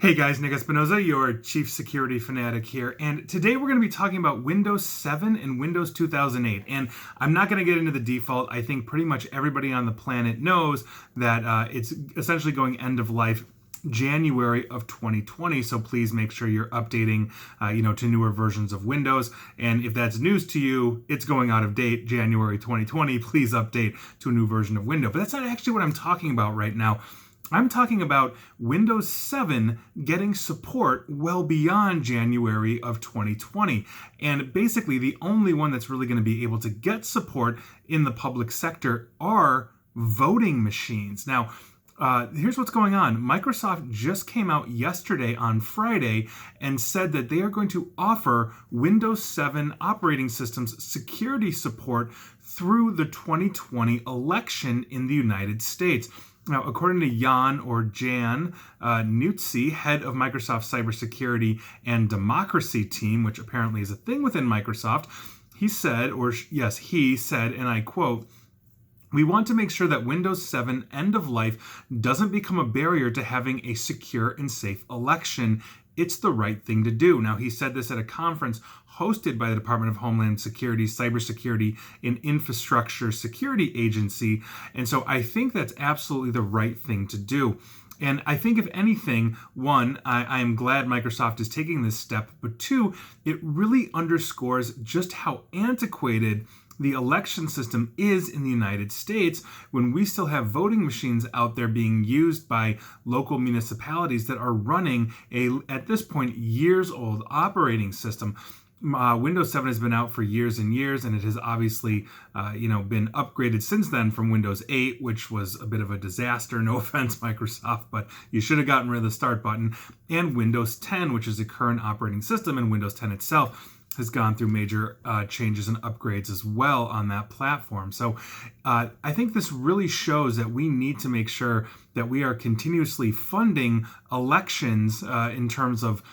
Hey guys, Nick Espinoza, your chief security fanatic here, and today we're going to be talking about Windows 7 and Windows 2008. And I'm not going to get into the default. I think pretty much everybody on the planet knows that it's essentially going end of life January of 2020. So please make sure you're updating, to newer versions of Windows. And if that's news to you, it's going out of date January 2020. Please update to a new version of Windows. But that's not actually what I'm talking about right now. I'm talking about Windows 7 getting support well beyond January of 2020. And basically, the only one that's really going to be able to get support in the public sector are voting machines. Now, here's what's going on. Microsoft just came out yesterday on Friday and said that they are going to offer Windows 7 operating systems security support through the 2020 election in the United States. Now, according to Jan Nutzi, head of Microsoft's cybersecurity and democracy team, which apparently is a thing within Microsoft, he said, and I quote, "We want to make sure that Windows 7 end of life doesn't become a barrier to having a secure and safe election. It's the right thing to do." Now, he said this at a conference hosted by the Department of Homeland Security's Cybersecurity and Infrastructure Security Agency. And so I think that's absolutely the right thing to do. And I think, if anything, one, I am glad Microsoft is taking this step, but two, it really underscores just how antiquated the election system is in the United States when we still have voting machines out there being used by local municipalities that are running at this point, years old operating system. Windows 7 has been out for years and years, and it has obviously, been upgraded since then from Windows 8, which was a bit of a disaster. No offense, Microsoft, but you should have gotten rid of the start button. And Windows 10, which is the current operating system, and Windows 10 itself has gone through major changes and upgrades as well on that platform. So I think this really shows that we need to make sure that we are continuously funding elections in terms of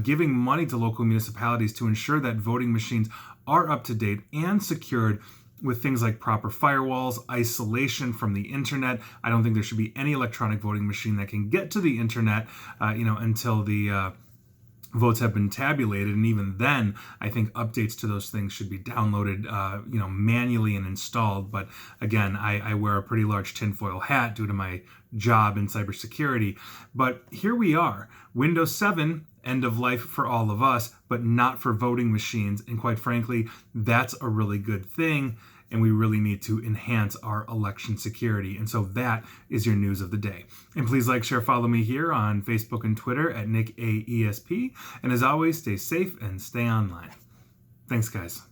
giving money to local municipalities to ensure that voting machines are up to date and secured with things like proper firewalls, isolation from the internet. I don't think there should be any electronic voting machine that can get to the internet, until the votes have been tabulated, and even then, I think updates to those things should be downloaded, manually and installed. But again, I wear a pretty large tinfoil hat due to my job in cybersecurity. But here we are, Windows 7, end of life for all of us, but not for voting machines. And quite frankly, that's a really good thing. And we really need to enhance our election security. And so that is your news of the day. And please like, share, follow me here on Facebook and Twitter at NickAESP. And as always, stay safe and stay online. Thanks, guys.